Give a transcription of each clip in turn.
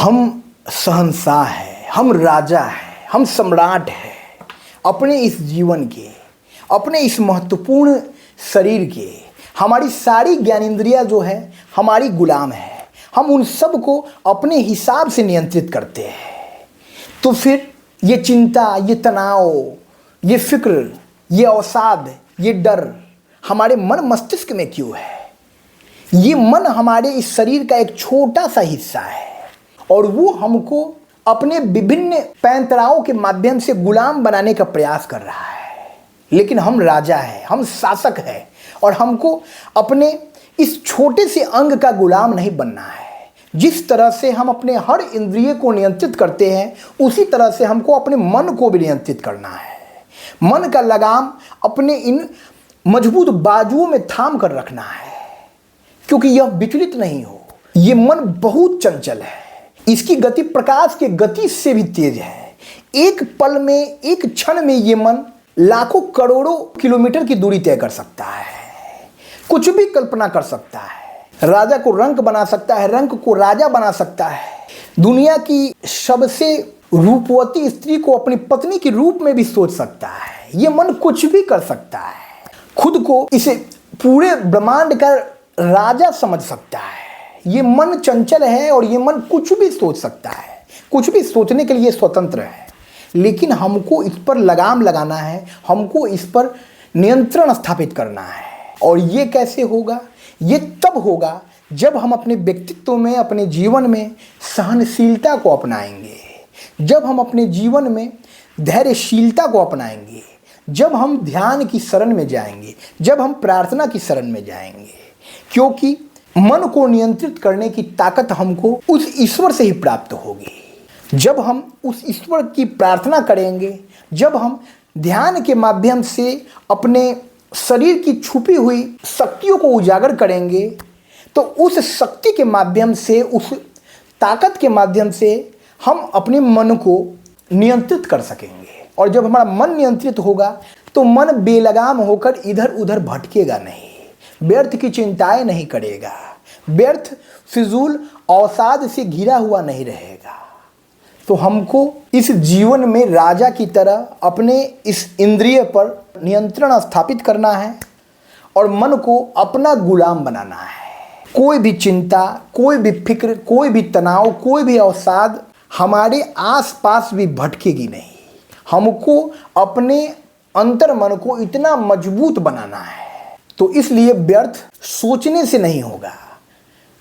हम शहंशाह हैं, हम राजा हैं, हम सम्राट हैं अपने इस जीवन के, अपने इस महत्वपूर्ण शरीर के। हमारी सारी ज्ञानेंद्रियां जो है हमारी गुलाम है। हम उन सब को अपने हिसाब से नियंत्रित करते हैं। तो फिर ये चिंता, ये तनाव, ये फिक्र, ये अवसाद, ये डर हमारे मन मस्तिष्क में क्यों है? ये मन हमारे इस शरीर का एक छोटा सा हिस्सा है और वो हमको अपने विभिन्न पैंतराओं के माध्यम से गुलाम बनाने का प्रयास कर रहा है। लेकिन हम राजा हैं, हम शासक हैं और हमको अपने इस छोटे से अंग का गुलाम नहीं बनना है। जिस तरह से हम अपने हर इंद्रिय को नियंत्रित करते हैं उसी तरह से हमको अपने मन को भी नियंत्रित करना है। मन का लगाम अपने इन मजबूत बाजुओं में थाम कर रखना है क्योंकि यह विचलित नहीं हो। ये मन बहुत चंचल है, इसकी गति प्रकाश की गति से भी तेज है। एक पल में, एक क्षण में ये मन लाखों करोड़ों किलोमीटर की दूरी तय कर सकता है, कुछ भी कल्पना कर सकता है। राजा को रंक बना सकता है, रंक को राजा बना सकता है। दुनिया की सबसे रूपवती स्त्री को अपनी पत्नी के रूप में भी सोच सकता है। ये मन कुछ भी कर सकता है, खुद को इसे पूरे ब्रह्मांड का राजा समझ सकता है। ये मन चंचल है और ये मन कुछ भी सोच सकता है, कुछ भी सोचने के लिए स्वतंत्र है। लेकिन हमको इस पर लगाम लगाना है, हमको इस पर नियंत्रण स्थापित करना है। और ये कैसे होगा? ये तब होगा जब हम अपने व्यक्तित्व में, अपने जीवन में सहनशीलता को अपनाएंगे, जब हम अपने जीवन में धैर्यशीलता को अपनाएंगे, जब हम ध्यान की शरण में जाएंगे, जब हम प्रार्थना की शरण में जाएंगे। क्योंकि मन को नियंत्रित करने की ताकत हमको उस ईश्वर से ही प्राप्त होगी। जब हम उस ईश्वर की प्रार्थना करेंगे, जब हम ध्यान के माध्यम से अपने शरीर की छुपी हुई शक्तियों को उजागर करेंगे, तो उस शक्ति के माध्यम से, उस ताकत के माध्यम से हम अपने मन को नियंत्रित कर सकेंगे। और जब हमारा मन नियंत्रित होगा तो मन बेलगाम होकर इधर उधर भटकेगा नहीं, व्यर्थ की चिंताएं नहीं करेगा, व्यर्थ फिजूल अवसाद से घिरा हुआ नहीं रहेगा। तो हमको इस जीवन में राजा की तरह अपने इस इंद्रिय पर नियंत्रण स्थापित करना है और मन को अपना गुलाम बनाना है। कोई भी चिंता, कोई भी फिक्र, कोई भी तनाव, कोई भी अवसाद हमारे आसपास भी भटकेगी नहीं। हमको अपने अंतर मन को इतना मजबूत बनाना है। तो इसलिए व्यर्थ सोचने से नहीं होगा,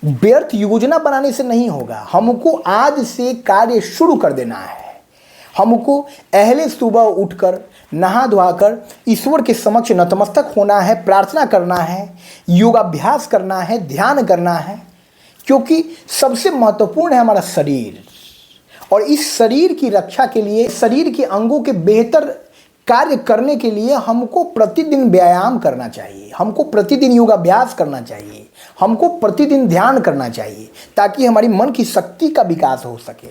व्यर्थ योजना बनाने से नहीं होगा। हमको आज से कार्य शुरू कर देना है। हमको पहले सुबह उठकर नहा धोकर ईश्वर के समक्ष नतमस्तक होना है, प्रार्थना करना है, योगाभ्यास करना है, ध्यान करना है। क्योंकि सबसे महत्वपूर्ण है हमारा शरीर और इस शरीर की रक्षा के लिए, शरीर के अंगों के बेहतर कार्य करने के लिए हमको प्रतिदिन व्यायाम करना चाहिए, हमको प्रतिदिन योगाभ्यास करना चाहिए, हमको प्रतिदिन ध्यान करना चाहिए ताकि हमारी मन की शक्ति का विकास हो सके,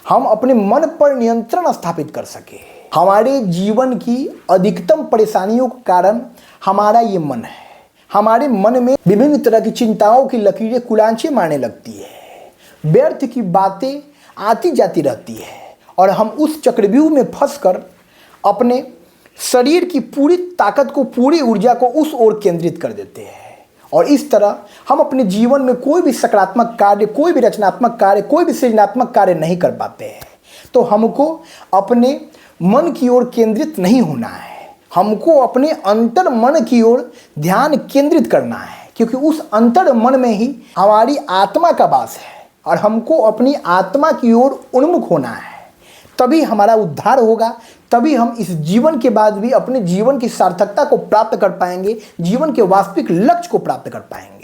हम अपने मन पर नियंत्रण स्थापित कर सके। हमारे जीवन की अधिकतम परेशानियों का कारण हमारा ये मन है। हमारे मन में विभिन्न तरह की चिंताओं की लकीरें कुलांचे मारने लगती है, व्यर्थ की बातें आती जाती रहती है और हम उस चक्रव्यूह में फंसकर अपने शरीर की पूरी ताकत को, पूरी ऊर्जा को उस ओर केंद्रित कर देते हैं। और इस तरह हम अपने जीवन में कोई भी सकारात्मक कार्य, कोई भी रचनात्मक कार्य, कोई भी सृजनात्मक कार्य नहीं कर पाते हैं। तो हमको अपने मन की ओर केंद्रित नहीं होना है, हमको अपने अंतर मन की ओर ध्यान केंद्रित करना है। क्योंकि उस अंतर मन में ही हमारी आत्मा का वास है और हमको अपनी आत्मा की ओर उन्मुख होना है। तभी हमारा उद्धार होगा, तभी हम इस जीवन के बाद भी अपने जीवन की सार्थकता को प्राप्त कर पाएंगे, जीवन के वास्तविक लक्ष्य को प्राप्त कर पाएंगे।